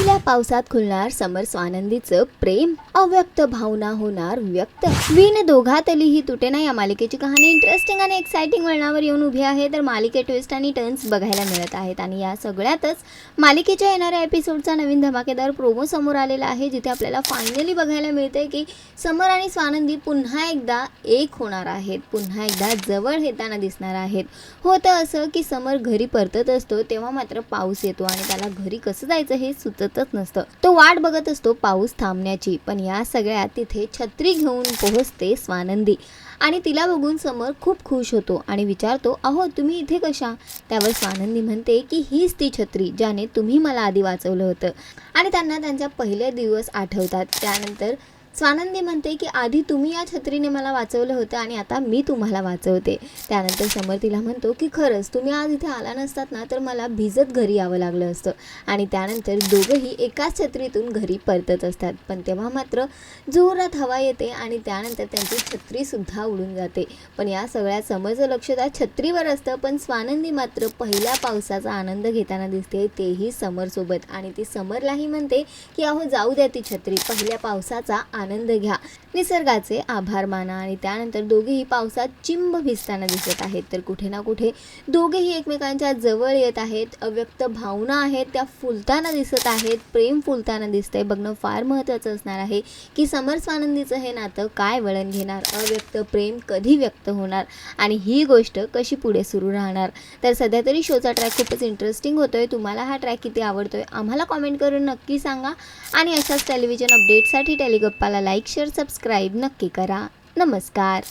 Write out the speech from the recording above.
पहिल्या पावसात खुलणार समर स्वानंदीचं प्रेम, अव्यक्त भावना होणार व्यक्त, विण दोघातलीही तुटेना या मालिकेची कहाणी इंटरेस्टिंग आणि एक्साइटिंग वळणावर येऊन उभी आहे. तर मालिके ट्विस्ट आणि टर्न्स बघायला मिळत आहेत आणि या सगळ्यातच मालिकेच्या येणाऱ्या एपिसोडचा नवीन धमाकेदार प्रोमो समोर आलेला आहे, जिथे आपल्याला फायनली बघायला मिळते की समर आणि स्वानंदी पुन्हा एकदा एक होणार आहेत, पुन्हा एकदा जवळ येताना दिसणार आहेत. होतं असं की समर घरी परतत असतो तेव्हा मात्र पाऊस येतो आणि त्याला घरी कसं जायचं हे सुचतच नसतं. तो वाट बघत असतो पाऊस थांबण्याची, पण या सगळ्यात तिथे छत्री घेऊन पोहोचते स्वानंदी आणि तिला बघून समर खूप खुश होतो आणि विचारतो, अहो तुम्ही इथे कशा? त्यावर स्वानंदी म्हणते की हीच ती छत्री ज्याने तुम्ही मला आधी वाचवलं होतं आणि त्यांना त्यांचा पहिले दिवस आठवतात. त्यानंतर स्वानंदी म्हणते की आधी तुम्ही या छत्रीने मला वाचवलं होतं आणि आता मी तुम्हाला वाचवते. त्यानंतर समर तिला म्हणतो की खरंच तुम्ही आज इथे आला नसतात ना तर मला भिजत घरी यावं लागलं असतं. आणि त्यानंतर दोघंही एकाच छत्रीतून घरी परतत असतात, पण तेव्हा मात्र जोरात हवा येते आणि त्यानंतर त्यांची छत्रीसुद्धा उडून जाते. पण या सगळ्यात समरचं लक्ष त्या छत्रीवर असतं, पण स्वानंदी मात्र पहिल्या पावसाचा आनंद घेताना दिसते, तेही समरसोबत. आणि ती समरलाही म्हणते की अहो जाऊ द्या ती छत्री, पहिल्या पावसाचा आनंद घ्या, निसर्गाचे आभार माना. आणि त्यानंतर दोघेही पावसात चिंब भिजताना दिसत आहेत. तर कुठे ना कुठे दोघेही एकमेकांच्या जवळ येत आहेत, अव्यक्त भावना आहेत त्या फुलताना दिसत आहेत, प्रेम फुलताना दिसतंय. बघणं फार महत्त्वाचं असणार आहे की समर स्वानंदीचं हे नातं काय वळण घेणार, अव्यक्त प्रेम कधी व्यक्त होणार आणि ही गोष्ट कशी पुढे सुरू राहणार. तर सध्या तरी शोचा ट्रॅक खूपच इंटरेस्टिंग होतोय. तुम्हाला हा ट्रॅक किती आवडतोय आम्हाला कॉमेंट करून नक्की सांगा आणि अशाच टेलिव्हिजन अपडेटसाठी टेलिगप्पाला लाईक, शेअर, सबस्क्राईब नक्की करा. नमस्कार.